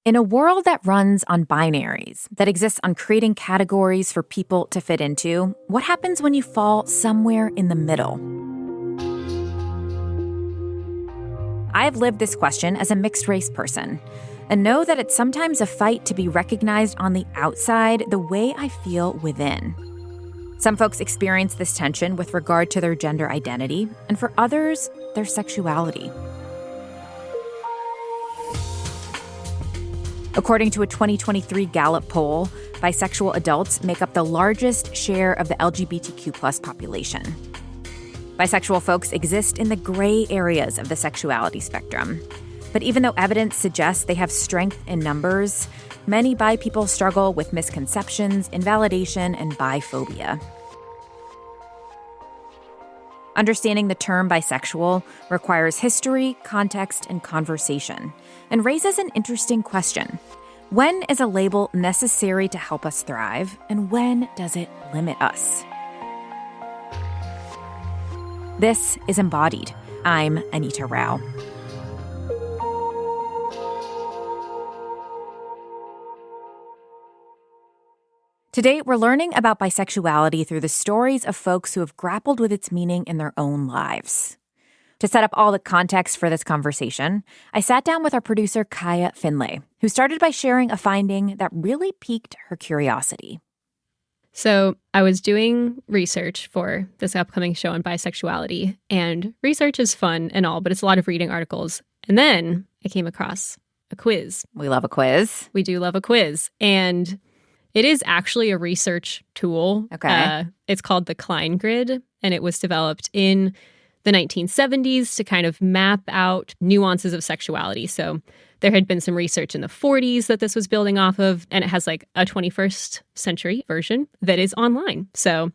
In a world that runs on binaries, that exists on creating categories for people to fit into, what happens when you fall somewhere in the middle? I've lived this question as a mixed-race person, and know that it's sometimes a fight to be recognized on the outside the way I feel within. Some folks experience this tension with regard to their gender identity, and for others, their sexuality. According to a 2023 Gallup poll, bisexual adults make up the largest share of the LGBTQ+ population. Bisexual folks exist in the gray areas of the sexuality spectrum. But even though evidence suggests they have strength in numbers, many bi people struggle with misconceptions, invalidation, and biphobia. Understanding the term bisexual requires history, context, and conversation, and raises an interesting question. When is a label necessary to help us thrive, and when does it limit us? This is Embodied. I'm Anita Rao. Today, we're learning about bisexuality through the stories of folks who have grappled with its meaning in their own lives. To set up all the context for this conversation, I sat down with our producer, Kaya Finlay, who started by sharing a finding that really piqued her curiosity. So I was doing research for this upcoming show on bisexuality, and research is fun and all, but it's a lot of reading articles. And then I came across a quiz. We love a quiz. We do love a quiz. And it is actually a research tool. Okay. It's called the Klein Grid, and it was developed in the 1970s to kind of map out nuances of sexuality. So there had been some research in the 40s that this was building off of, and it has like a 21st century version that is online. So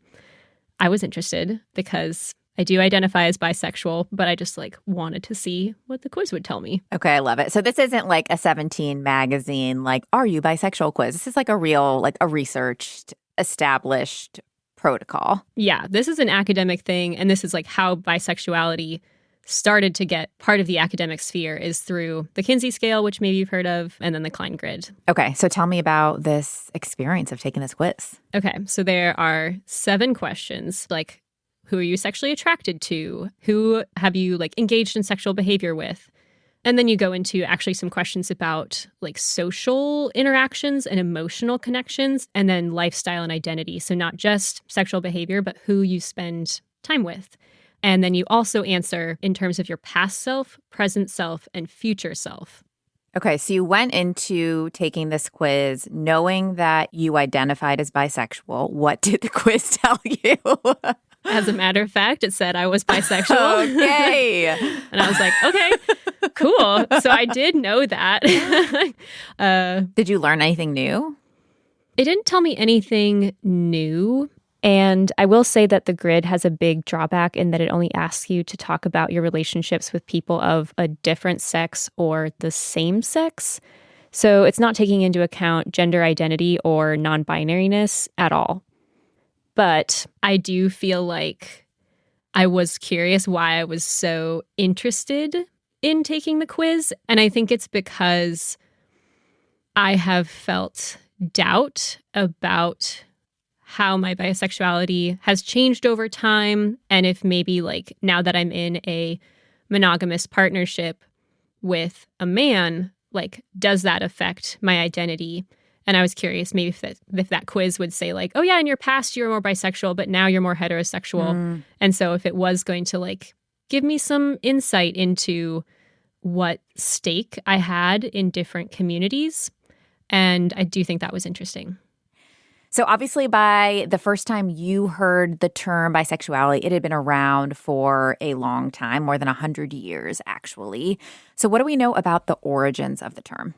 I was interested because I do identify as bisexual, but I just wanted to see what the quiz would tell me. Okay, I love it. So this isn't like a 17 magazine, are you bisexual quiz? This is like a real, a researched, established protocol. Yeah, this is an academic thing, and this is how bisexuality started to get part of the academic sphere is through the Kinsey scale, which maybe you've heard of, and then the Klein Grid. Okay, so tell me about this experience of taking this quiz. Okay, so there are 7 questions, who are you sexually attracted to? Who have you engaged in sexual behavior with? And then you go into actually some questions about social interactions and emotional connections, and then lifestyle and identity. So not just sexual behavior, but who you spend time with. And then you also answer in terms of your past self, present self, and future self. Okay, so you went into taking this quiz knowing that you identified as bisexual. What did the quiz tell you? As a matter of fact, it said I was bisexual. Okay. And I was like, okay, cool. So I did know that. Did you learn anything new? It didn't tell me anything new. And I will say that the grid has a big drawback in that it only asks you to talk about your relationships with people of a different sex or the same sex. So it's not taking into account gender identity or non-binariness at all. But I do feel like I was curious why I was so interested in taking the quiz. And I think it's because I have felt doubt about how my bisexuality has changed over time, and if maybe now that I'm in a monogamous partnership with a man, does that affect my identity? And I was curious maybe if that quiz would say oh yeah, in your past you were more bisexual, but now you're more heterosexual. And so if it was going to give me some insight into what stake I had in different communities. And I do think that was interesting. So obviously by the first time you heard the term bisexuality, it had been around for a long time, more than 100 years, actually. So what do we know about the origins of the term?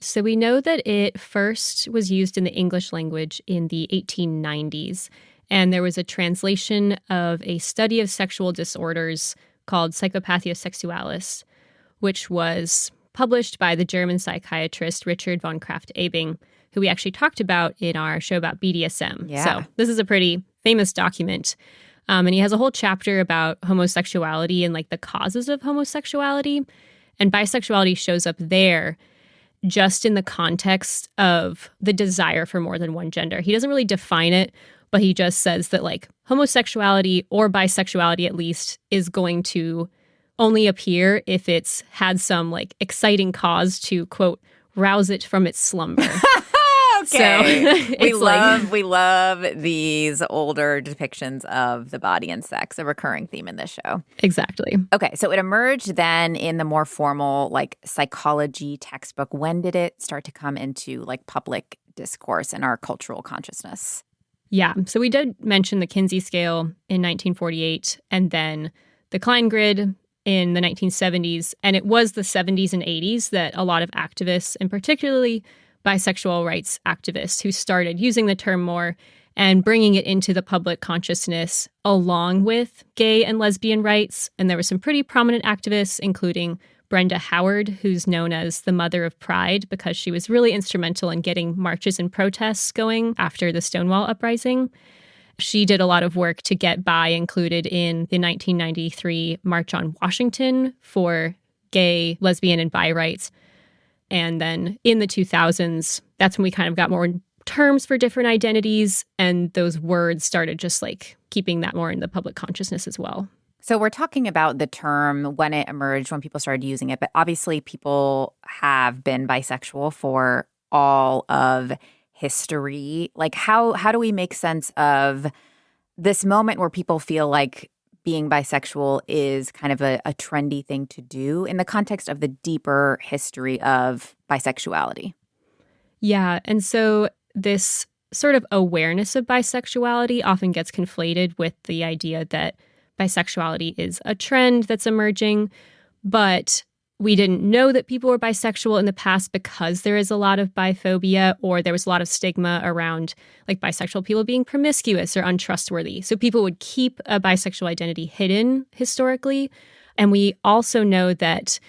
So we know that it first was used in the English language in the 1890s, and there was a translation of a study of sexual disorders called Psychopathia Sexualis, which was published by the German psychiatrist Richard von Krafft-Ebing, who we actually talked about in our show about BDSM. Yeah. So this is a pretty famous document. And he has a whole chapter about homosexuality and the causes of homosexuality. And bisexuality shows up there. just in the context of the desire for more than one gender. He doesn't really define it, but he just says that like homosexuality or bisexuality at least is going to only appear if it's had some like exciting cause to, quote, rouse it from its slumber. Okay. So, we love these older depictions of the body and sex, a recurring theme in this show. Exactly. Okay, so it emerged then in the more formal like psychology textbook. When did it start to come into like public discourse in our cultural consciousness? Yeah. So we did mention the Kinsey scale in 1948 and then the Klein grid in the 1970s. And it was the 70s and 80s that a lot of activists, and particularly bisexual rights activists, who started using the term more and bringing it into the public consciousness along with gay and lesbian rights. And there were some pretty prominent activists, including Brenda Howard, who's known as the Mother of Pride because she was really instrumental in getting marches and protests going after the Stonewall Uprising. She did a lot of work to get bi included in the 1993 March on Washington for gay, lesbian, and bi rights. And then in the 2000s, that's when we kind of got more terms for different identities. And those words started just like keeping that more in the public consciousness as well. So we're talking about the term when it emerged, when people started using it. But obviously people have been bisexual for all of history. Like how do we make sense of this moment where people feel like being bisexual is kind of a trendy thing to do in the context of the deeper history of bisexuality? Yeah. And so this sort of awareness of bisexuality often gets conflated with the idea that bisexuality is a trend that's emerging. But we didn't know that people were bisexual in the past because there is a lot of biphobia, or there was a lot of stigma around like bisexual people being promiscuous or untrustworthy. So people would keep a bisexual identity hidden historically. And we also know that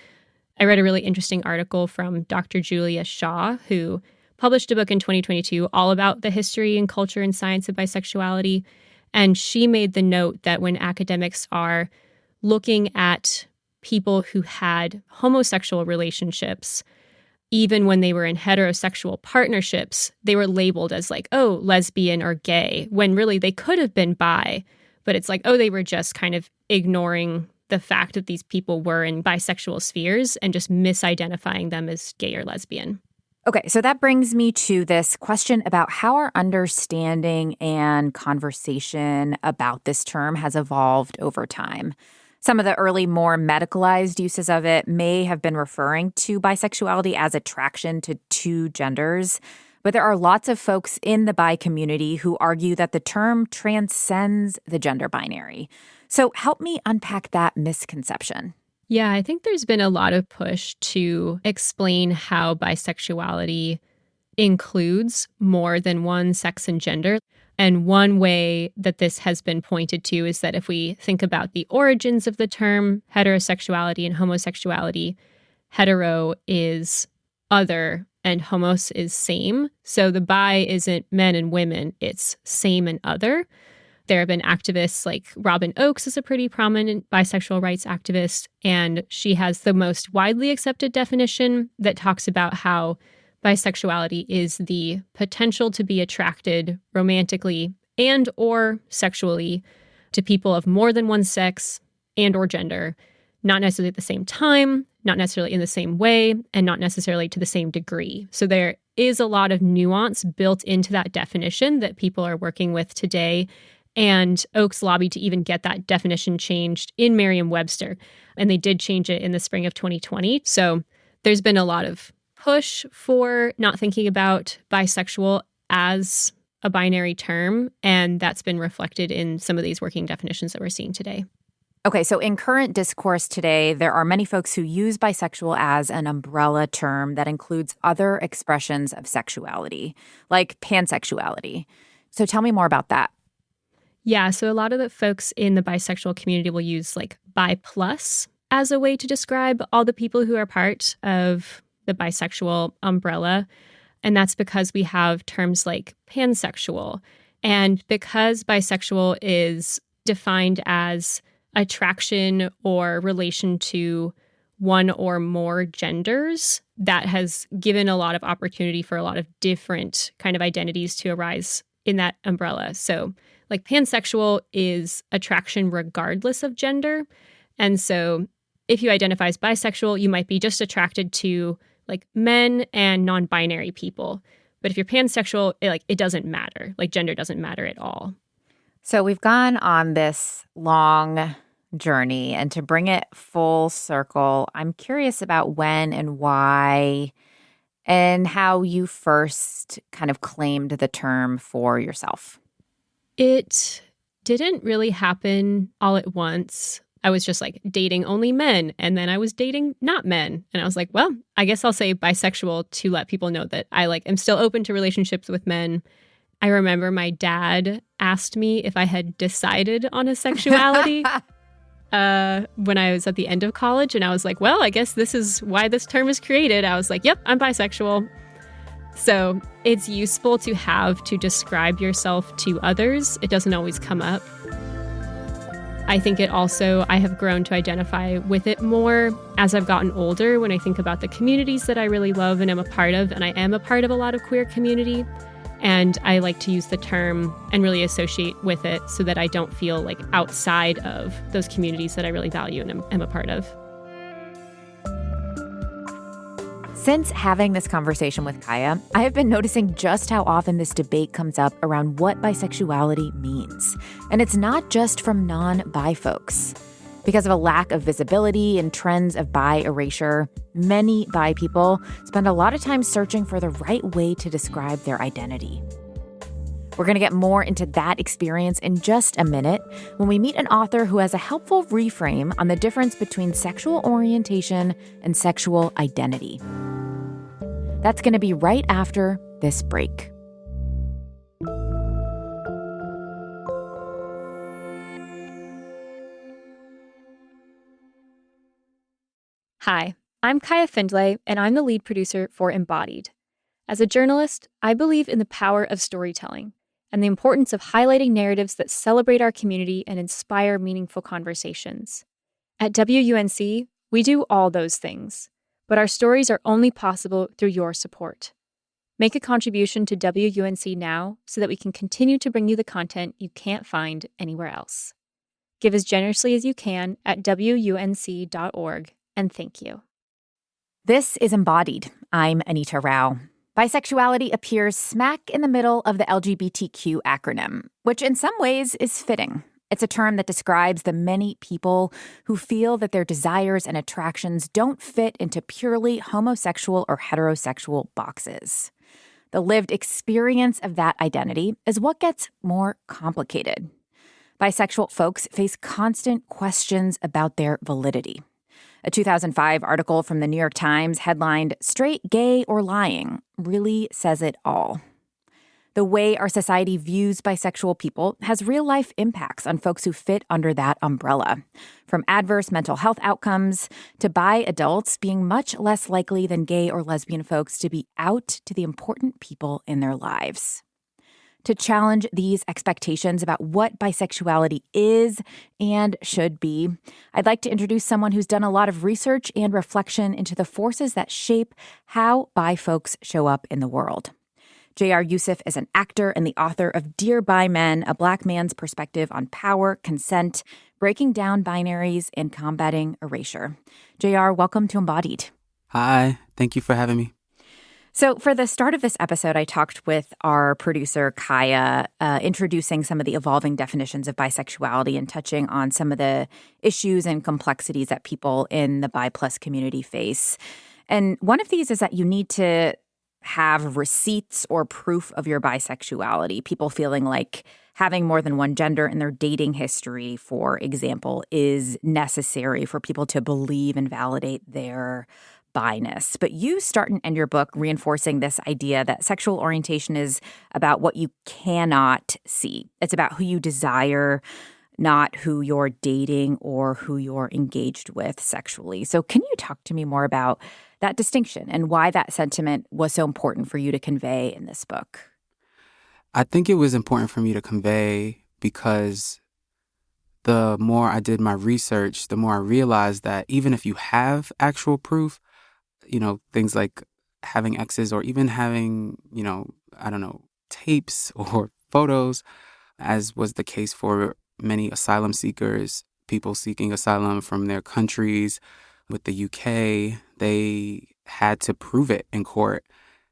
I read a really interesting article from Dr. Julia Shaw, who published a book in 2022 all about the history and culture and science of bisexuality. And she made the note that when academics are looking at people who had homosexual relationships, even when they were in heterosexual partnerships, they were labeled as like, oh, lesbian or gay, when really they could have been bi. But it's like, oh, they were just kind of ignoring the fact that these people were in bisexual spheres and just misidentifying them as gay or lesbian. Okay, so that brings me to this question about how our understanding and conversation about this term has evolved over time. Some of the early, more medicalized uses of it may have been referring to bisexuality as attraction to two genders, but there are lots of folks in the bi community who argue that the term transcends the gender binary. So help me unpack that misconception. Yeah, I think there's been a lot of push to explain how bisexuality includes more than one sex and gender. And one way that this has been pointed to is that if we think about the origins of the term heterosexuality and homosexuality, hetero is other and homos is same. So the bi isn't men and women, it's same and other. There have been activists like Robin Oakes is a pretty prominent bisexual rights activist, and she has the most widely accepted definition that talks about how bisexuality is the potential to be attracted romantically and or sexually to people of more than one sex and or gender, not necessarily at the same time, not necessarily in the same way, and not necessarily to the same degree. So there is a lot of nuance built into that definition that people are working with today. And Oakes lobbied to even get that definition changed in Merriam-Webster. And they did change it in the spring of 2020. So there's been a lot of push for not thinking about bisexual as a binary term. And that's been reflected in some of these working definitions that we're seeing today. Okay, so in current discourse today, there are many folks who use bisexual as an umbrella term that includes other expressions of sexuality, like pansexuality. So tell me more about that. Yeah, so a lot of the folks in the bisexual community will use like bi plus as a way to describe all the people who are part of the bisexual umbrella. And that's because we have terms like pansexual. And because bisexual is defined as attraction or relation to one or more genders, that has given a lot of opportunity for a lot of different kind of identities to arise in that umbrella. So like pansexual is attraction regardless of gender. And so if you identify as bisexual, you might be just attracted to like men and non-binary people. But if you're pansexual, it doesn't matter. Like gender doesn't matter at all. So we've gone on this long journey, and to bring it full circle, I'm curious about when and why and how you first kind of claimed the term for yourself. It didn't really happen all at once. I was just like dating only men, and then I was dating not men. And I was like, well, I guess I'll say bisexual to let people know that I am still open to relationships with men. I remember my dad asked me if I had decided on a sexuality when I was at the end of college. And I was like, well, I guess this is why this term is created. I was like, yep, I'm bisexual. So it's useful to have to describe yourself to others. It doesn't always come up. I think I have grown to identify with it more as I've gotten older when I think about the communities that I really love and am a part of. And I am a part of a lot of queer community. And I like to use the term and really associate with it so that I don't feel like outside of those communities that I really value and am a part of. Since having this conversation with Kaya, I have been noticing just how often this debate comes up around what bisexuality means. And it's not just from non-bi folks. Because of a lack of visibility and trends of bi erasure, many bi people spend a lot of time searching for the right way to describe their identity. We're going to get more into that experience in just a minute when we meet an author who has a helpful reframe on the difference between sexual orientation and sexual identity. That's going to be right after this break. Hi, I'm Kaya Findlay, and I'm the lead producer for Embodied. As a journalist, I believe in the power of storytelling and the importance of highlighting narratives that celebrate our community and inspire meaningful conversations. At WUNC, we do all those things, but our stories are only possible through your support. Make a contribution to WUNC now so that we can continue to bring you the content you can't find anywhere else. Give as generously as you can at WUNC.org. And thank you. This is Embodied. I'm Anita Rao. Bisexuality appears smack in the middle of the LGBTQ acronym, which in some ways is fitting. It's a term that describes the many people who feel that their desires and attractions don't fit into purely homosexual or heterosexual boxes. The lived experience of that identity is what gets more complicated. Bisexual folks face constant questions about their validity. A 2005 article from the New York Times headlined, "Straight, Gay, or Lying," really says it all. The way our society views bisexual people has real-life impacts on folks who fit under that umbrella, from adverse mental health outcomes to bi adults being much less likely than gay or lesbian folks to be out to the important people in their lives. To challenge these expectations about what bisexuality is and should be, I'd like to introduce someone who's done a lot of research and reflection into the forces that shape how bi folks show up in the world. J.R. Yusuf is an actor and the author of Dear Bi Men, a Black man's perspective on power, consent, breaking down binaries, and combating erasure. J.R., welcome to Embodied. Hi, thank you for having me. So for the start of this episode, I talked with our producer, Kaya, introducing some of the evolving definitions of bisexuality and touching on some of the issues and complexities that people in the bi plus community face. And one of these is that you need to have receipts or proof of your bisexuality. People feeling like having more than one gender in their dating history, for example, is necessary for people to believe and validate their bi-ness. But you start and end your book reinforcing this idea that sexual orientation is about what you cannot see. It's about who you desire, not who you're dating or who you're engaged with sexually. So can you talk to me more about that distinction and why that sentiment was so important for you to convey in this book? I think it was important for me to convey because the more I did my research, the more I realized that even if you have actual proof, things like having exes or even having, I don't know, tapes or photos, as was the case for many asylum seekers, people seeking asylum from their countries. With the UK, they had to prove it in court.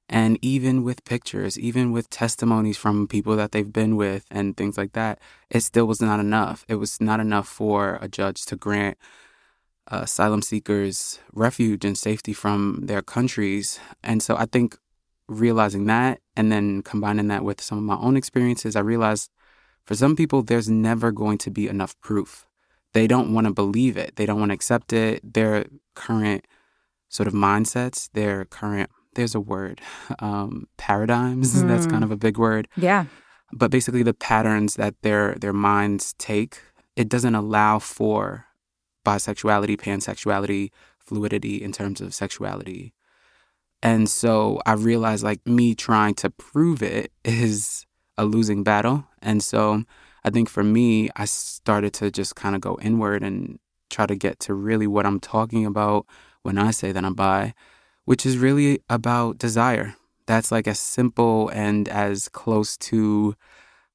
And even with pictures, even with testimonies from people that they've been with and things like that, it still was not enough. It was not enough for a judge to grant asylum seekers refuge and safety from their countries. And so I think realizing that and then combining that with some of my own experiences, I realized for some people, there's never going to be enough proof. They don't want to believe it. They don't want to accept it. Their current sort of mindsets, their current, there's a word, paradigms. That's kind of a big word. Yeah. But basically the patterns that their minds take, it doesn't allow for bisexuality, pansexuality, fluidity in terms of sexuality. And so I realized like me trying to prove it is a losing battle. And so I think for me, I started to just kind of go inward and try to get to really what I'm talking about when I say that I'm bi, which is really about desire. That's like as simple and as close to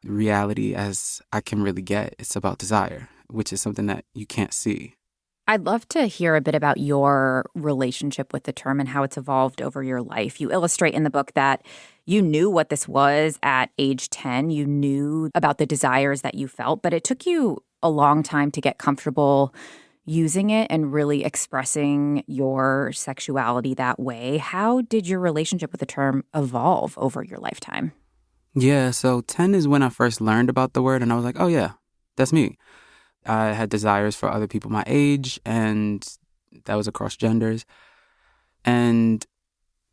reality as I can really get. It's about desire, which is something that you can't see. I'd love to hear a bit about your relationship with the term and how it's evolved over your life. You illustrate in the book that you knew what this was at age 10. You knew about the desires that you felt, but it took you a long time to get comfortable using it and really expressing your sexuality that way. How did your relationship with the term evolve over your lifetime? Yeah, so 10 is when I first learned about the word, and I was like, oh yeah, that's me. I had desires for other people my age, and that was across genders. And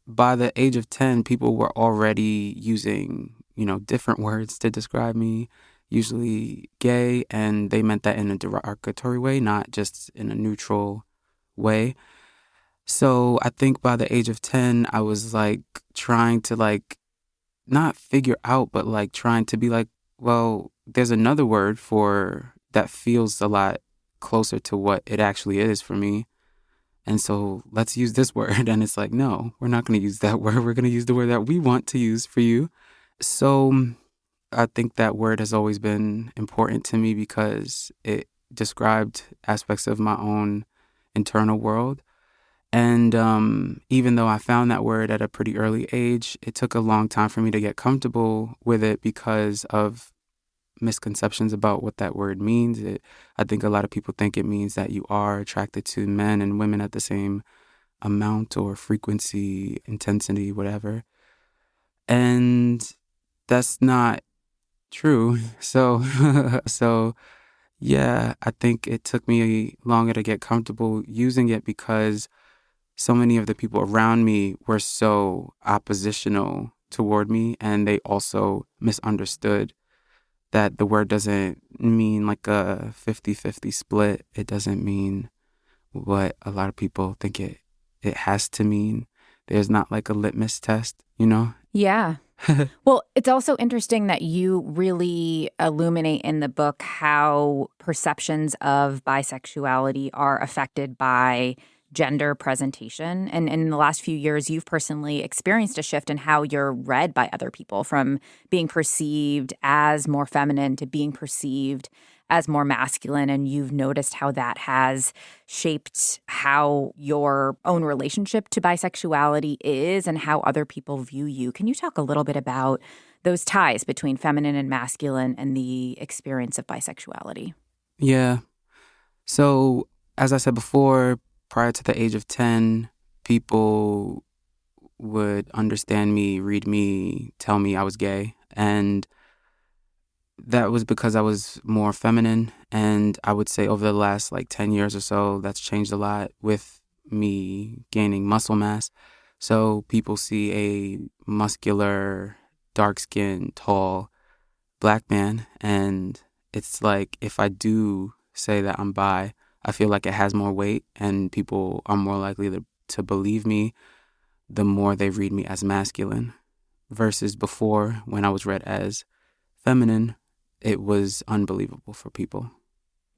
by the age of 10, people were already using, different words to describe me, usually gay, and they meant that in a derogatory way, not just in a neutral way. So I think by the age of 10, I was like trying to like not figure out, but like trying to be like, well, there's another word for that feels a lot closer to what it actually is for me. And so let's use this word. And it's like, no, we're not going to use that word. We're going to use the word that we want to use for you. So I think that word has always been important to me because it described aspects of my own internal world. And even though I found that word at a pretty early age, it took a long time for me to get comfortable with it because of misconceptions about what that word means. I think a lot of people think it means that you are attracted to men and women at the same amount or frequency, intensity, whatever. And that's not true. So yeah, I think it took me longer to get comfortable using it because so many of the people around me were so oppositional toward me, and they also misunderstood that the word doesn't mean like a 50-50 split. It doesn't mean what a lot of people think it has to mean. There's not like a litmus test, Yeah. Well, it's also interesting that you really illuminate in the book how perceptions of bisexuality are affected by gender presentation. And in the last few years, you've personally experienced a shift in how you're read by other people, from being perceived as more feminine to being perceived as more masculine. And you've noticed how that has shaped how your own relationship to bisexuality is and how other people view you. Can you talk a little bit about those ties between feminine and masculine and the experience of bisexuality? Yeah. So, as I said before, prior to the age of 10, people would understand me, read me, tell me I was gay. And that was because I was more feminine. And I would say over the last 10 years or so, that's changed a lot with me gaining muscle mass. So people see a muscular, dark-skinned, tall black man. And it's like if I do say that I'm bi, I feel like it has more weight and people are more likely to believe me the more they read me as masculine. Versus before, when I was read as feminine, it was unbelievable for people.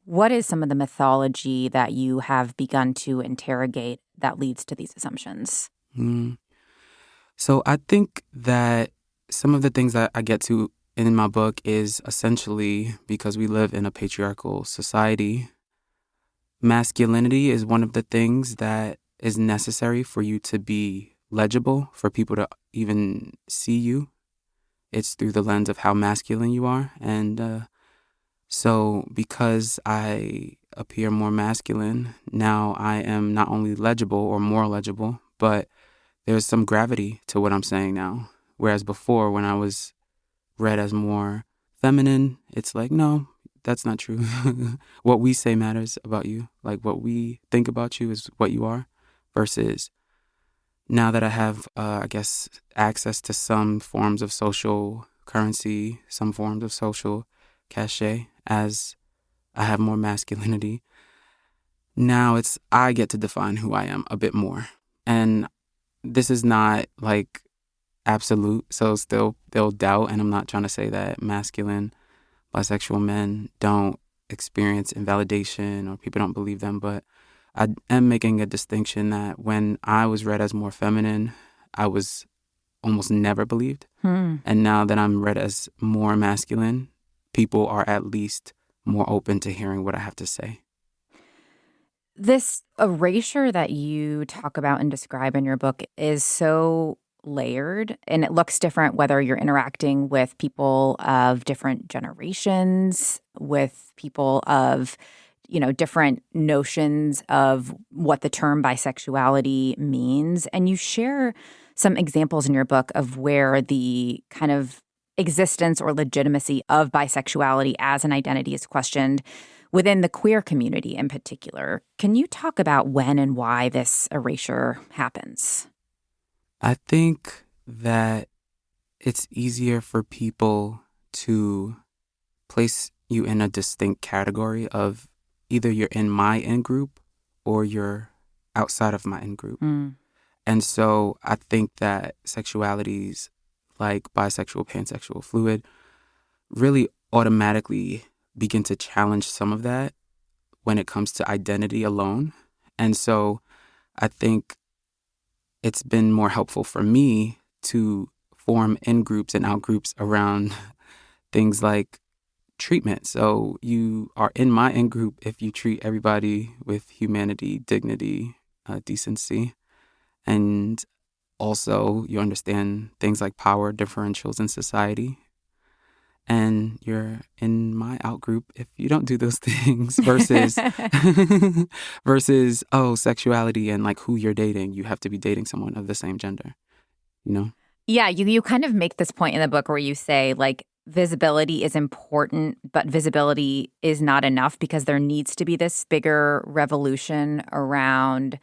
What is some of the mythology that you have begun to interrogate that leads to these assumptions? Mm. So I think that some of the things that I get to in my book is essentially because we live in a patriarchal society. Masculinity is one of the things that is necessary for you to be legible, for people to even see you. It's through the lens of how masculine you are. And so because I appear more masculine, now I am not only legible or more legible, but there's some gravity to what I'm saying now. Whereas before, when I was read as more feminine, it's like, no, that's not true. What we say matters about you. Like what we think about you is what you are. Versus now that I have, I guess, access to some forms of social currency, some forms of social cachet, as I have more masculinity, now I get to define who I am a bit more. And this is not like absolute, so still they'll doubt, and I'm not trying to say that masculine bisexual men don't experience invalidation or people don't believe them, but I am making a distinction that when I was read as more feminine, I was almost never believed. And now that I'm read as more masculine, people are at least more open to hearing what I have to say. This erasure that you talk about and describe in your book is so layered, and it looks different whether you're interacting with people of different generations, with people of, different notions of what the term bisexuality means. And you share some examples in your book of where the kind of existence or legitimacy of bisexuality as an identity is questioned within the queer community in particular. Can you talk about when and why this erasure happens? I think that it's easier for people to place you in a distinct category of either you're in my in-group or you're outside of my in-group. And so I think that sexualities like bisexual, pansexual, fluid really automatically begin to challenge some of that when it comes to identity alone. And so I think it's been more helpful for me to form in-groups and out-groups around things like treatment. So you are in my in-group if you treat everybody with humanity, dignity, decency. And also you understand things like power differentials in society. And you're in my out group if you don't do those things versus sexuality and like who you're dating. You have to be dating someone of the same gender, you know? Yeah, you kind of make this point in the book where you say, like, visibility is important, but visibility is not enough because there needs to be this bigger revolution around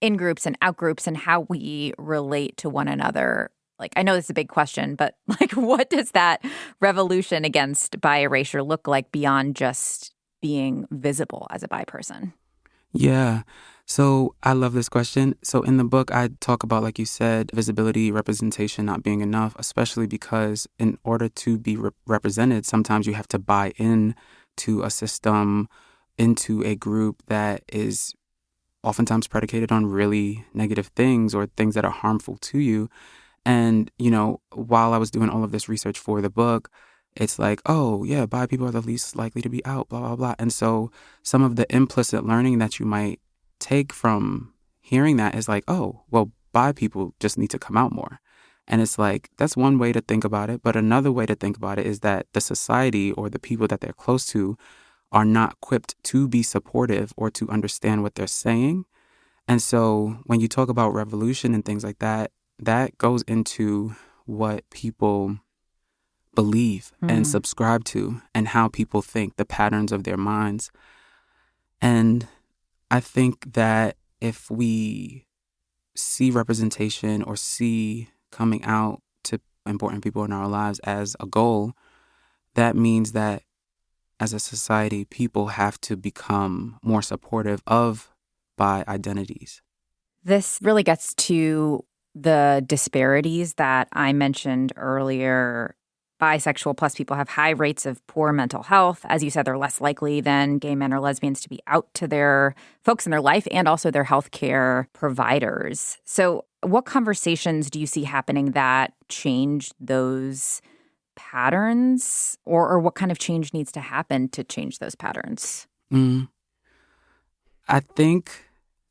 in-groups and out-groups and how we relate to one another. Like, I know this is a big question, but like, what does that revolution against bi erasure look like beyond just being visible as a bi person? Yeah. So I love this question. So in the book, I talk about, like you said, visibility, representation not being enough, especially because in order to be represented, sometimes you have to buy in to a system, into a group that is oftentimes predicated on really negative things or things that are harmful to you. And, while I was doing all of this research for the book, it's like, oh, yeah, bi people are the least likely to be out, blah, blah, blah. And so some of the implicit learning that you might take from hearing that is like, oh, well, bi people just need to come out more. And it's like, that's one way to think about it. But another way to think about it is that the society or the people that they're close to are not equipped to be supportive or to understand what they're saying. And so when you talk about revolution and things like that, that goes into what people believe and subscribe to and how people think, the patterns of their minds. And I think that if we see representation or see coming out to important people in our lives as a goal, that means that as a society, people have to become more supportive of bi identities. This really gets to the disparities that I mentioned earlier bisexual plus people have high rates of poor mental health. As you said, they're less likely than gay men or lesbians to be out to their folks in their life and also their healthcare providers. So what conversations do you see happening that change those patterns, or what kind of change needs to happen to change those patterns? I think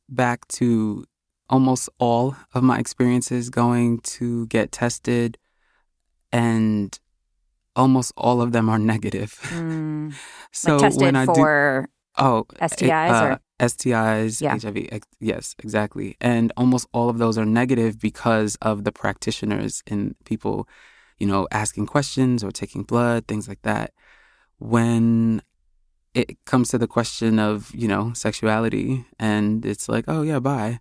back to almost all of my experiences going to get tested, and almost all of them are negative. So like tested when I for STIs or STIs, Yeah. HIV, yes, exactly. And almost all of those are negative because of the practitioners and people, asking questions or taking blood, things like that. When it comes to the question of, sexuality, and it's like, oh yeah, bye.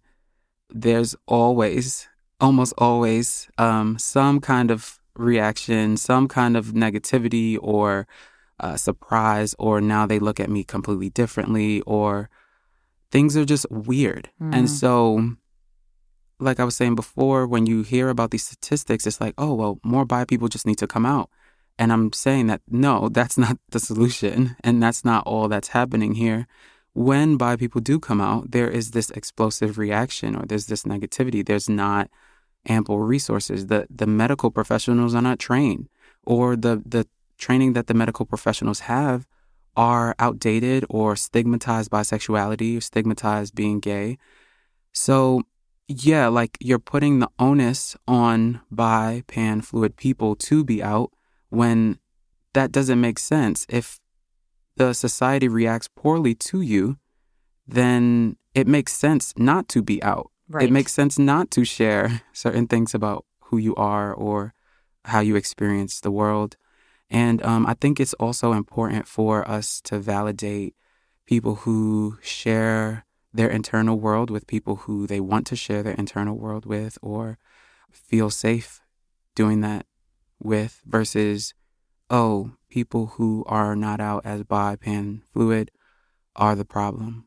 There's almost always, some kind of reaction, some kind of negativity or surprise, or now they look at me completely differently, or things are just weird. And so, like I was saying before, when you hear about these statistics, it's like, oh, well, more bi people just need to come out. And I'm saying that, no, that's not the solution. And that's not all that's happening here. When bi people do come out, there is this explosive reaction, or there's this negativity. There's not ample resources. The medical professionals are not trained, or the training that the medical professionals have are outdated or stigmatized bisexuality or stigmatized being gay. So yeah, like you're putting the onus on bi, pan, fluid people to be out when that doesn't make sense. If the society reacts poorly to you, then it makes sense not to be out. Right. It makes sense not to share certain things about who you are or how you experience the world. And I think it's also important for us to validate people who share their internal world with people who they want to share their internal world with or feel safe doing that with, versus, oh, people who are not out as bi, pan, fluid are the problem.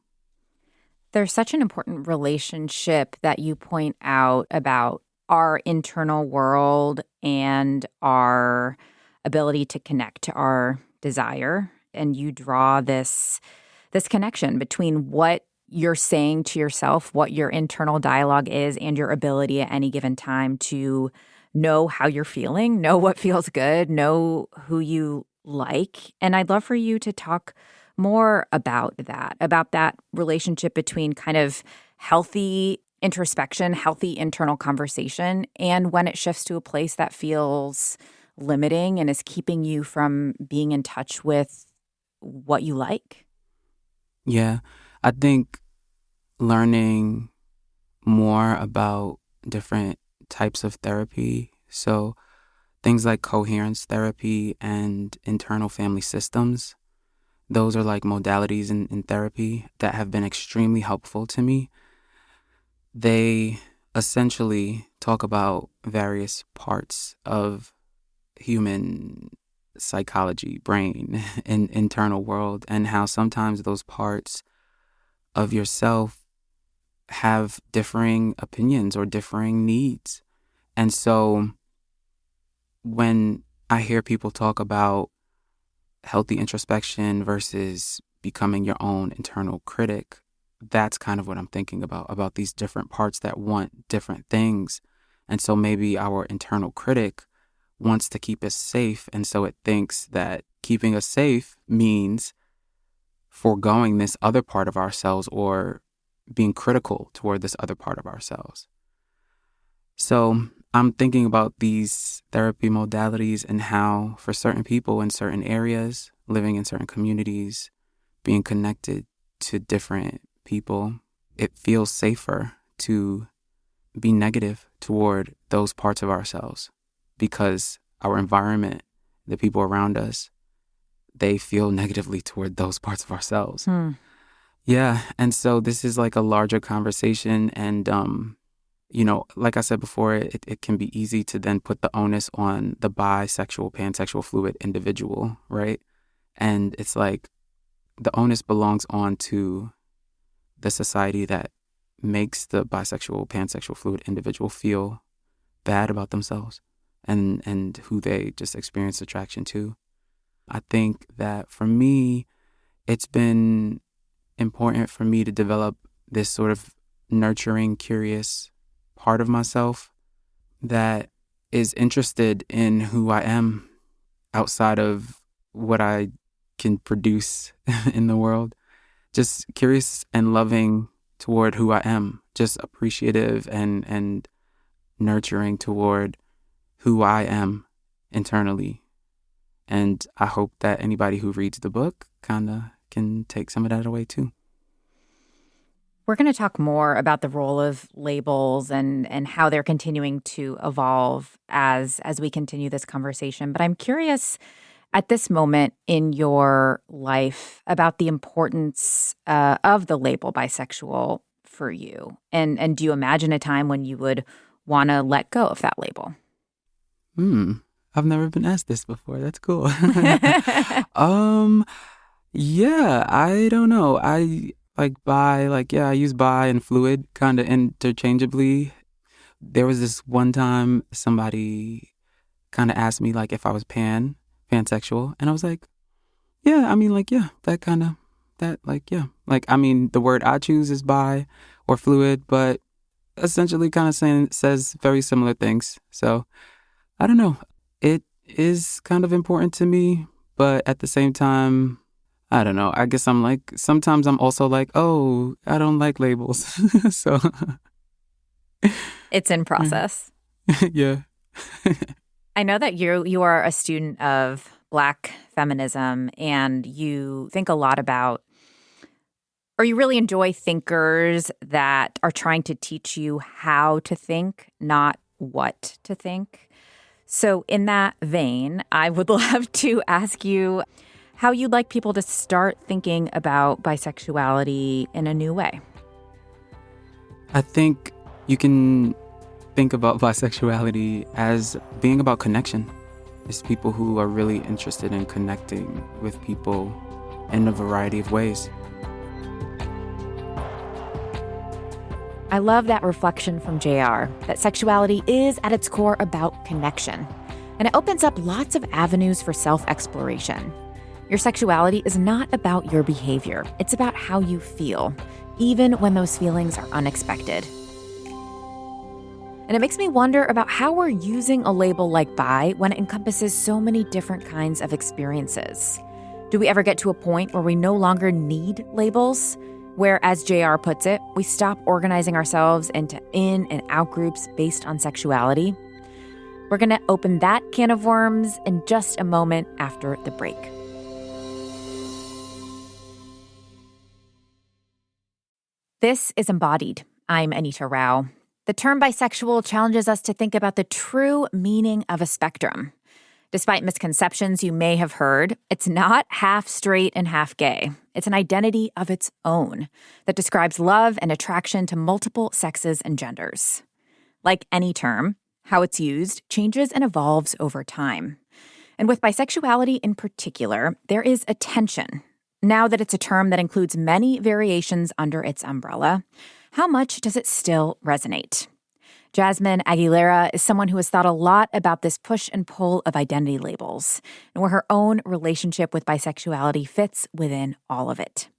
There's such an important relationship that you point out about our internal world and our ability to connect to our desire. And you draw this connection between what you're saying to yourself, what your internal dialogue is, and your ability at any given time to know how you're feeling, know what feels good, know who you like. And I'd love for you to talk more about that relationship between kind of healthy introspection, healthy internal conversation, and when it shifts to a place that feels limiting and is keeping you from being in touch with what you like. Yeah, I think learning more about different types of therapy, so things like coherence therapy and internal family systems, those are like modalities in therapy that have been extremely helpful to me. They essentially talk about various parts of human psychology, brain, and internal world, and how sometimes those parts of yourself have differing opinions or differing needs. And so when I hear people talk about healthy introspection versus becoming your own internal critic, that's kind of what I'm thinking about these different parts that want different things. And so maybe our internal critic wants to keep us safe, and so it thinks that keeping us safe means foregoing this other part of ourselves or being critical toward this other part of ourselves. So I'm thinking about these therapy modalities and how for certain people in certain areas, living in certain communities, being connected to different people, it feels safer to be negative toward those parts of ourselves because our environment, the people around us, they feel negatively toward those parts of ourselves. Yeah. And so this is like a larger conversation. And, like I said before, it can be easy to then put the onus on the bisexual, pansexual, fluid individual, right? And it's like the onus belongs on to the society that makes the bisexual, pansexual, fluid individual feel bad about themselves. and who they just experience attraction to. I think that for me, it's been important for me to develop this sort of nurturing, curious part of myself that is interested in who I am outside of what I can produce in the world. Just curious and loving toward who I am, just appreciative and nurturing toward who I am internally. And I hope that anybody who reads the book kind of can take some of that away too. We're going to talk more about the role of labels and how they're continuing to evolve as we continue this conversation. But I'm curious at this moment in your life about the importance of the label bisexual for you. And do you imagine a time when you would want to let go of that label? I've never been asked this before. That's cool. Yeah, I don't know. I use bi and fluid kind of interchangeably. There was this one time somebody kind of asked me like if I was pansexual, and I was like, yeah, I mean, like, yeah, the word I choose is bi or fluid, but essentially kind of says very similar things. So I don't know. It is kind of important to me, but at the same time, I don't know. I guess I'm like, sometimes I'm also like, oh, I don't like labels. So it's in process. Yeah. I know that you are a student of Black feminism, and you think a lot about, or you really enjoy thinkers that are trying to teach you how to think, not what to think. So in that vein, I would love to ask you how you'd like people to start thinking about bisexuality in a new way. I think you can think about bisexuality as being about connection. It's people who are really interested in connecting with people in a variety of ways. I love that reflection from JR, that sexuality is at its core about connection. And it opens up lots of avenues for self-exploration. Your sexuality is not about your behavior. It's about how you feel, even when those feelings are unexpected. And it makes me wonder about how we're using a label like bi when it encompasses so many different kinds of experiences. Do we ever get to a point where we no longer need labels? Where, as JR puts it, we stop organizing ourselves into in and out groups based on sexuality? We're going to open that can of worms in just a moment after the break. This is Embodied. I'm Anita Rao. The term bisexual challenges us to think about the true meaning of a spectrum. Despite misconceptions you may have heard, it's not half straight and half gay. It's an identity of its own that describes love and attraction to multiple sexes and genders. Like any term, how it's used changes and evolves over time. And with bisexuality in particular, there is a tension. Now that it's a term that includes many variations under its umbrella, how much does it still resonate? Jasmine Aguilera is someone who has thought a lot about this push and pull of identity labels and where her own relationship with bisexuality fits within all of it.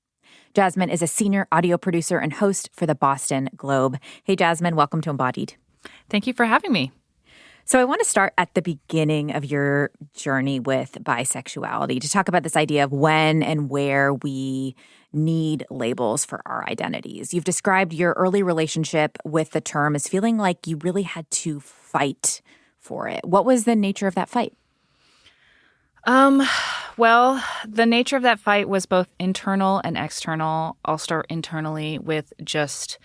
Jasmine is a senior audio producer and host for the Boston Globe. Hey, Jasmine, welcome to Embodied. Thank you for having me. So I want to start at the beginning of your journey with bisexuality to talk about this idea of when and where we need labels for our identities. You've described your early relationship with the term as feeling like you really had to fight for it. What was the nature of that fight? Well, the nature of that fight was both internal and external. I'll start internally with just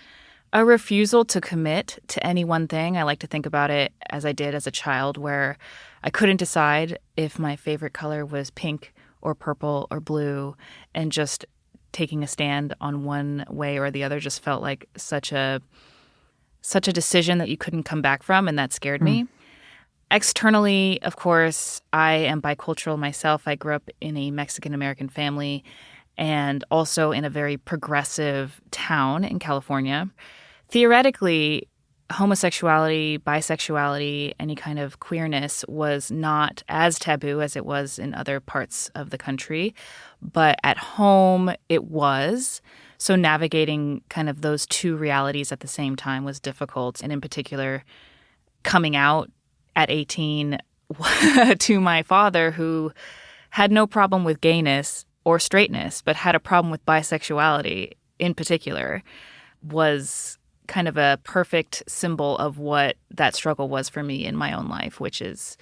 a refusal to commit to any one thing. I like to think about it as I did as a child, where I couldn't decide if my favorite color was pink or purple or blue, and just taking a stand on one way or the other just felt like such a decision that you couldn't come back from, and that scared me. Externally, of course, I am bicultural myself. I grew up in a Mexican-American family and also in a very progressive town in California. Theoretically, homosexuality, bisexuality, any kind of queerness was not as taboo as it was in other parts of the country. But at home, it was. So navigating kind of those two realities at the same time was difficult. And in particular, coming out at 18 to my father, who had no problem with gayness or straightness, but had a problem with bisexuality in particular, was kind of a perfect symbol of what that struggle was for me in my own life, which is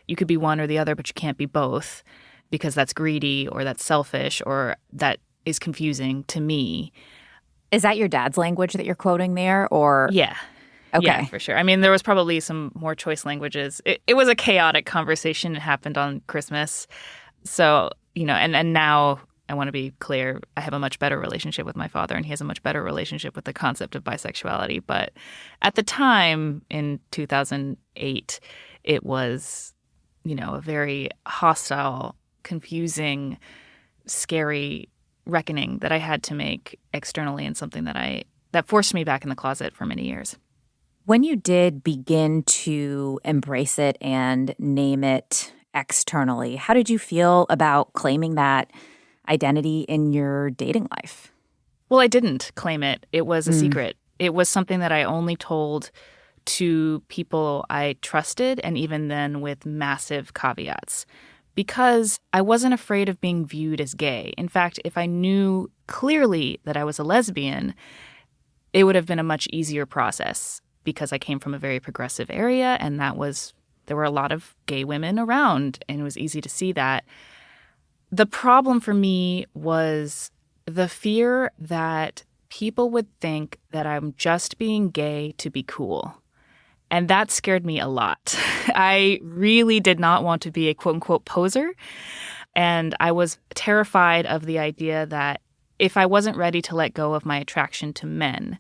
you could be one or the other, but you can't be both because that's greedy or that's selfish or that is confusing to me. Is that your dad's language that you're quoting there, or? Yeah. Okay. Yeah, for sure. I mean, there was probably some more choice languages. It was a chaotic conversation. It happened on Christmas. So, and now I want to be clear, I have a much better relationship with my father, and he has a much better relationship with the concept of bisexuality. But at the time, in 2008, it was, a very hostile, confusing, scary reckoning that I had to make externally, and something that forced me back in the closet for many years. When you did begin to embrace it and name it externally, how did you feel about claiming that identity in your dating life? Well, I didn't claim it. It was a secret. It was something that I only told to people I trusted, and even then with massive caveats, because I wasn't afraid of being viewed as gay. In fact, if I knew clearly that I was a lesbian, it would have been a much easier process because I came from a very progressive area, and there were a lot of gay women around, and it was easy to see that. The problem for me was the fear that people would think that I'm just being gay to be cool. And that scared me a lot. I really did not want to be a quote-unquote poser. And I was terrified of the idea that if I wasn't ready to let go of my attraction to men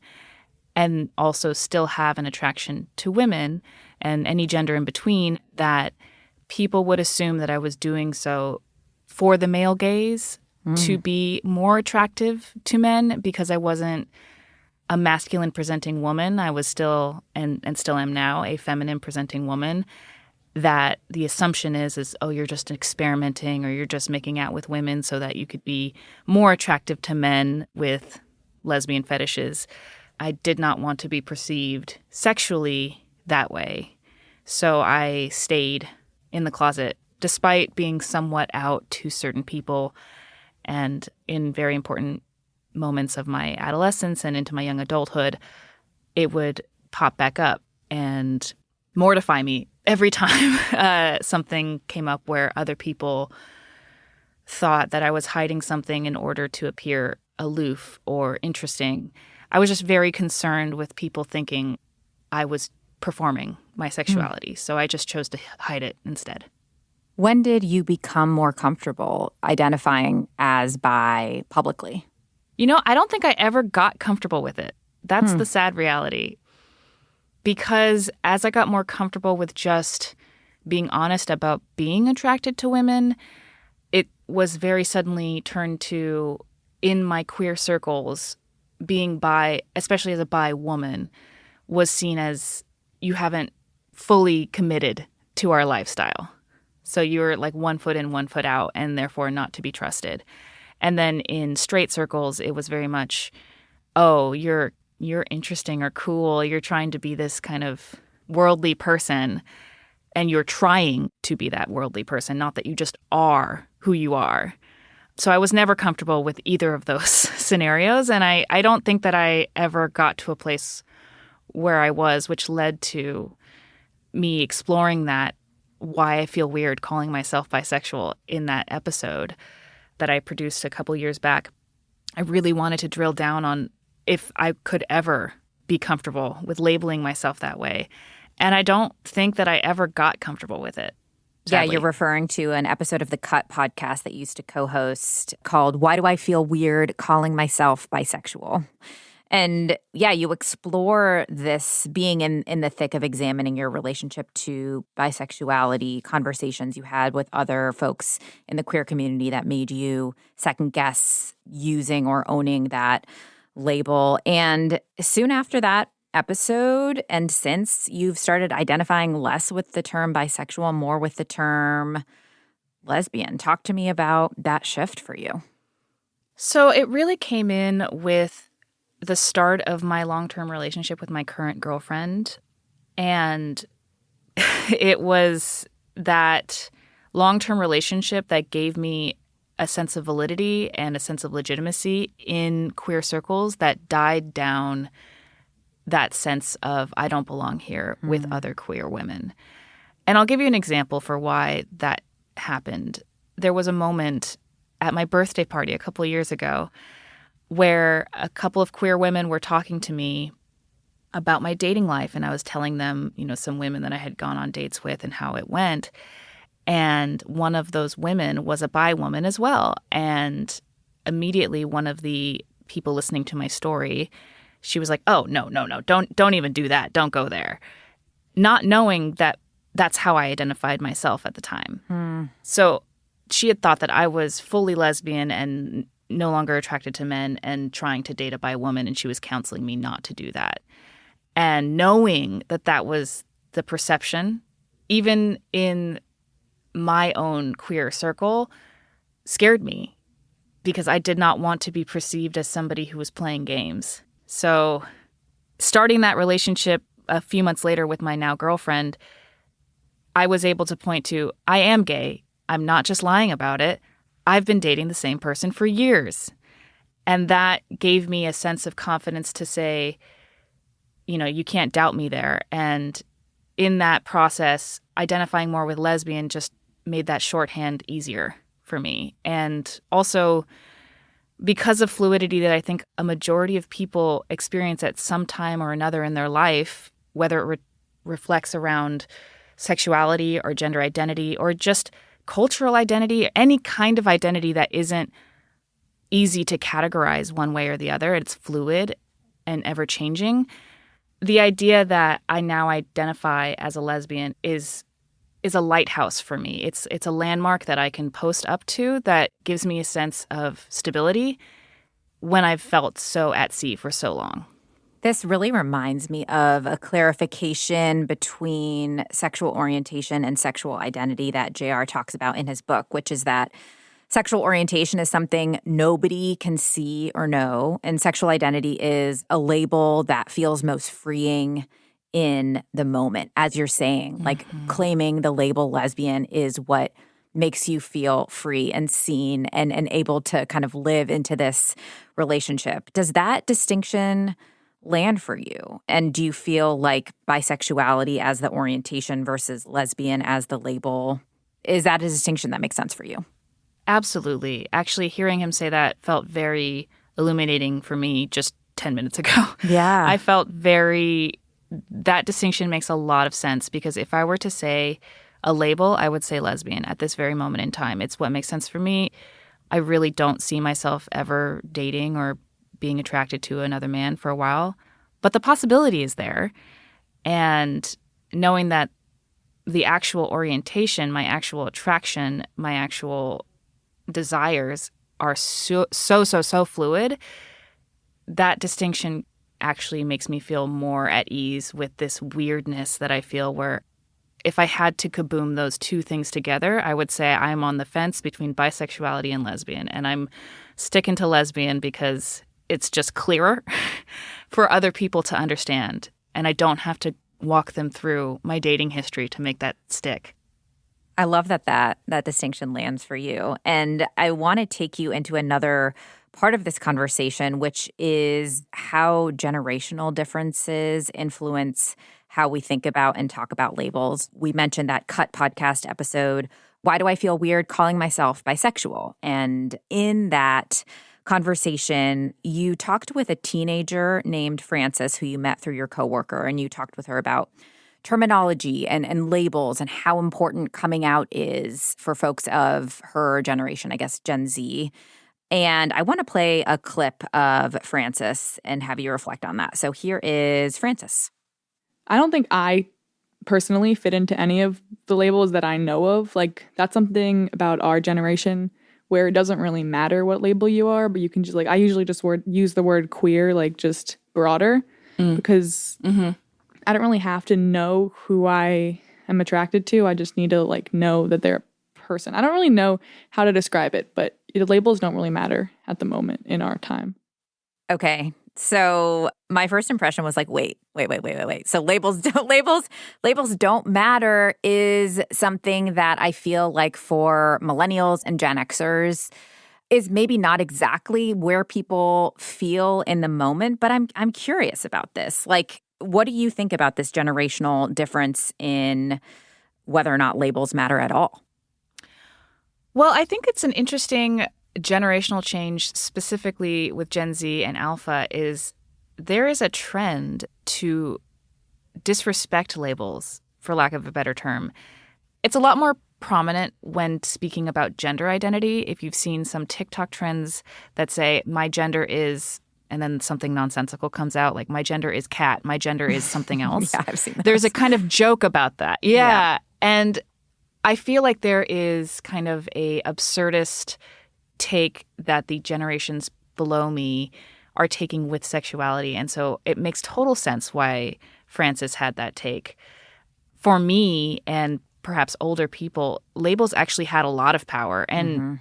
and also still have an attraction to women and any gender in between, that people would assume that I was doing so for the male gaze to be more attractive to men because I wasn't a masculine presenting woman. I was still, and still am now, a feminine presenting woman. That the assumption is, oh, you're just experimenting or you're just making out with women so that you could be more attractive to men with lesbian fetishes. I did not want to be perceived sexually that way. So I stayed in the closet despite being somewhat out to certain people. And in very important moments of my adolescence and into my young adulthood, it would pop back up and mortify me every time something came up where other people thought that I was hiding something in order to appear aloof or interesting. I was just very concerned with people thinking I was performing my sexuality. So I just chose to hide it instead. When did you become more comfortable identifying as bi publicly? I don't think I ever got comfortable with it. That's the sad reality. Because as I got more comfortable with just being honest about being attracted to women, it was very suddenly turned to, in my queer circles, being bi, especially as a bi woman, was seen as you haven't fully committed to our lifestyle. So you're like 1 foot in, 1 foot out, and therefore not to be trusted. And then in straight circles, it was very much, oh, you're interesting or cool. You're trying to be this kind of worldly person, and you're trying to be that worldly person, not that you just are who you are. So I was never comfortable with either of those scenarios, and I don't think that I ever got to a place where I was, which led to me exploring that, why I feel weird calling myself bisexual in that episode that I produced a couple years back. I really wanted to drill down on if I could ever be comfortable with labeling myself that way. And I don't think that I ever got comfortable with it. Sadly. Yeah, you're referring to an episode of the Cut podcast that you used to co-host called Why Do I Feel Weird Calling Myself Bisexual? And yeah, you explore this being in the thick of examining your relationship to bisexuality, conversations you had with other folks in the queer community that made you second guess using or owning that label. And soon after that, episode and since you've started identifying less with the term bisexual, more with the term lesbian. Talk to me about that shift for you. So it really came in with the start of my long-term relationship with my current girlfriend. And it was that long-term relationship that gave me a sense of validity and a sense of legitimacy in queer circles that died down that sense of I don't belong here with other queer women. And I'll give you an example for why that happened. There was a moment at my birthday party a couple of years ago where a couple of queer women were talking to me about my dating life, and I was telling them, some women that I had gone on dates with and how it went. And one of those women was a bi woman as well. And immediately one of the people listening to my story, she was like, oh, no, don't even do that. Don't go there. Not knowing that that's how I identified myself at the time. So she had thought that I was fully lesbian and no longer attracted to men and trying to date a bi woman, and she was counseling me not to do that. And knowing that that was the perception, even in my own queer circle, scared me because I did not want to be perceived as somebody who was playing games. So starting that relationship a few months later with my now girlfriend, I was able to point to, I am gay. I'm not just lying about it. I've been dating the same person for years. And that gave me a sense of confidence to say, you can't doubt me there. And in that process, identifying more with lesbian just made that shorthand easier for me. And also because of fluidity that I think a majority of people experience at some time or another in their life, whether it reflects around sexuality or gender identity or just cultural identity, any kind of identity that isn't easy to categorize one way or the other. It's fluid and ever-changing. The idea that I now identify as a lesbian is a lighthouse for me. It's a landmark that I can post up to that gives me a sense of stability when I've felt so at sea for so long. This really reminds me of a clarification between sexual orientation and sexual identity that JR talks about in his book, which is that sexual orientation is something nobody can see or know, and sexual identity is a label that feels most freeing in the moment. As you're saying, like claiming the label lesbian is what makes you feel free and seen and able to kind of live into this relationship. Does that distinction land for you? And do you feel like bisexuality as the orientation versus lesbian as the label, is that a distinction that makes sense for you? Absolutely. Actually, hearing him say that felt very illuminating for me just 10 minutes ago. Yeah. I felt that distinction makes a lot of sense because if I were to say a label, I would say lesbian at this very moment in time. It's what makes sense for me. I really don't see myself ever dating or being attracted to another man for a while, but the possibility is there. And knowing that the actual orientation, my actual attraction, my actual desires are so fluid, that distinction actually makes me feel more at ease with this weirdness that I feel where if I had to kaboom those two things together, I would say I'm on the fence between bisexuality and lesbian. And I'm sticking to lesbian because it's just clearer for other people to understand. And I don't have to walk them through my dating history to make that stick. I love that distinction lands for you. And I want to take you into another part of this conversation, which is how generational differences influence how we think about and talk about labels. We mentioned that Cut podcast episode, Why Do I Feel Weird Calling Myself Bisexual? And in that conversation, you talked with a teenager named Frances who you met through your coworker, and you talked with her about terminology and labels and how important coming out is for folks of her generation, I guess Gen Z. And I want to play a clip of Frances and have you reflect on that. So here is Frances. I don't think I personally fit into any of the labels that I know of. Like, that's something about our generation where it doesn't really matter what label you are, but you can just, like, I usually just use the word queer, like, just broader. because I don't really have to know who I am attracted to. I just need to like know that they're a person. I don't really know how to describe it, but labels don't really matter at the moment in our time. Okay. So my first impression was like, wait. So labels don't matter is something that I feel like for millennials and Gen Xers is maybe not exactly where people feel in the moment, but I'm curious about this. Like, what do you think about this generational difference in whether or not labels matter at all? Well, I think it's an interesting generational change, specifically with Gen Z and Alpha, is there is a trend to disrespect labels, for lack of a better term. It's a lot more prominent when speaking about gender identity. If you've seen some TikTok trends that say, my gender is, and then something nonsensical comes out, like my gender is cat, my gender is something else. Yeah, I've seen those. There's a kind of joke about that. Yeah. And I feel like there is kind of a absurdist take that the generations below me are taking with sexuality. And so it makes total sense why Frances had that take. For me and perhaps older people, labels actually had a lot of power and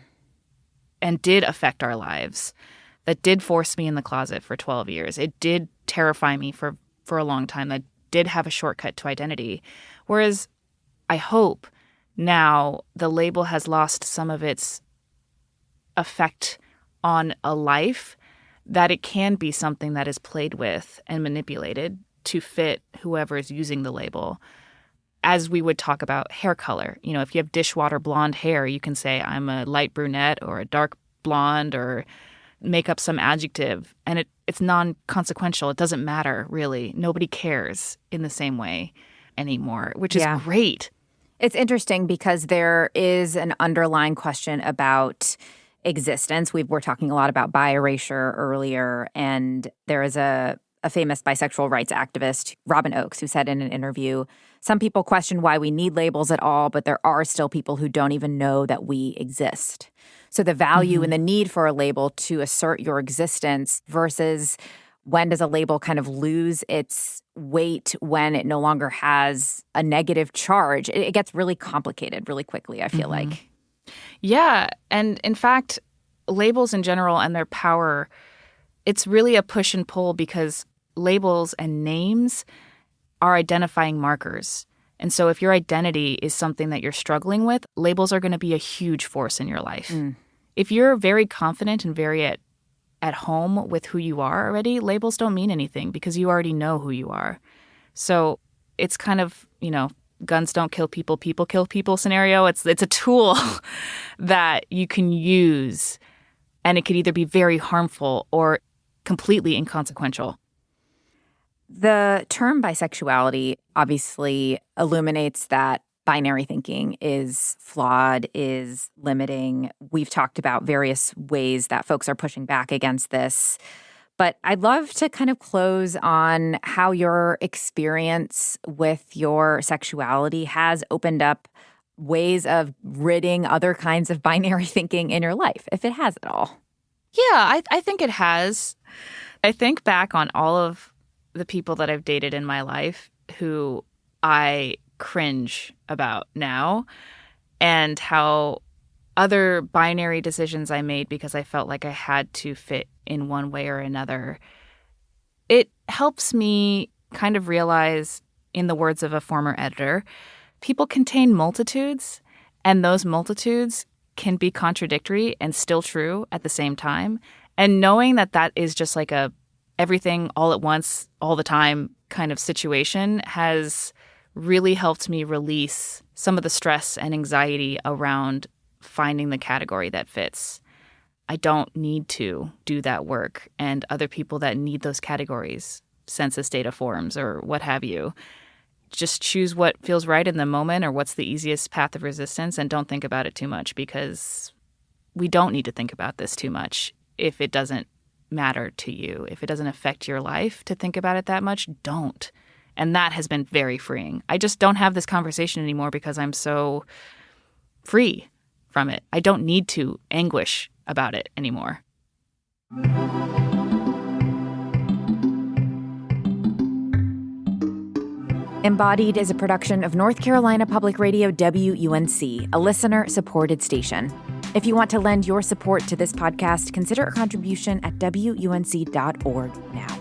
did affect our lives. That did force me in the closet for 12 years. It did terrify me for a long time. That did have a shortcut to identity. Whereas I hope now the label has lost some of its effect on a life, that it can be something that is played with and manipulated to fit whoever is using the label. As we would talk about hair color, you know, if you have dishwater blonde hair, you can say I'm a light brunette or a dark blonde or make up some adjective, and it's non-consequential. It doesn't matter, really. Nobody cares in the same way anymore, which is great. It's interesting because there is an underlying question about existence. We were talking a lot about bi erasure earlier, and there is a famous bisexual rights activist, Robin Oakes, who said in an interview, some people question why we need labels at all, but there are still people who don't even know that we exist. So the value and the need for a label to assert your existence versus when does a label kind of lose its weight when it no longer has a negative charge, it gets really complicated really quickly, I feel like. Yeah. And in fact, labels in general and their power, it's really a push and pull because labels and names are identifying markers. And so if your identity is something that you're struggling with, labels are going to be a huge force in your life. If you're very confident and very at home with who you are already, labels don't mean anything because you already know who you are. So it's kind of, you know, guns don't kill people, people kill people scenario. It's a tool that you can use, and it could either be very harmful or completely inconsequential. The term bisexuality obviously illuminates that binary thinking is flawed, is limiting. We've talked about various ways that folks are pushing back against this. But I'd love to kind of close on how your experience with your sexuality has opened up ways of ridding other kinds of binary thinking in your life, if it has at all. Yeah, I think it has. I think back on all of the people that I've dated in my life who I cringe about now, and how other binary decisions I made because I felt like I had to fit in one way or another. It helps me kind of realize, in the words of a former editor, people contain multitudes, and those multitudes can be contradictory and still true at the same time. And knowing that that is just like a everything all at once, all the time kind of situation has really helped me release some of the stress and anxiety around finding the category that fits. I don't need to do that work, and other people that need those categories, census data forms or what have you, just choose what feels right in the moment or what's the easiest path of resistance, and don't think about it too much, because we don't need to think about this too much if it doesn't matter to you. If it doesn't affect your life to think about it that much, don't. And that has been very freeing. I just don't have this conversation anymore because I'm so free from it. I don't need to anguish about it anymore. Embodied is a production of North Carolina Public Radio WUNC, a listener-supported station. If you want to lend your support to this podcast, consider a contribution at WUNC.org now.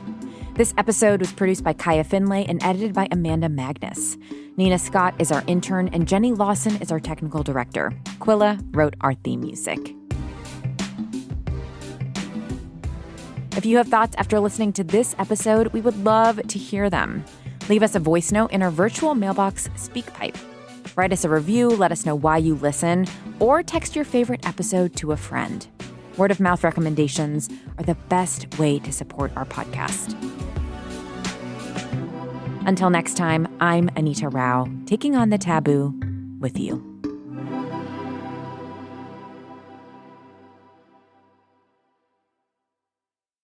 This episode was produced by Kaya Finlay and edited by Amanda Magnus. Nina Scott is our intern, and Jenny Lawson is our technical director. Quilla wrote our theme music. If you have thoughts after listening to this episode, we would love to hear them. Leave us a voice note in our virtual mailbox SpeakPipe. Write us a review, let us know why you listen, or text your favorite episode to a friend. Word of mouth recommendations are the best way to support our podcast. Until next time, I'm Anita Rao, taking on the taboo with you.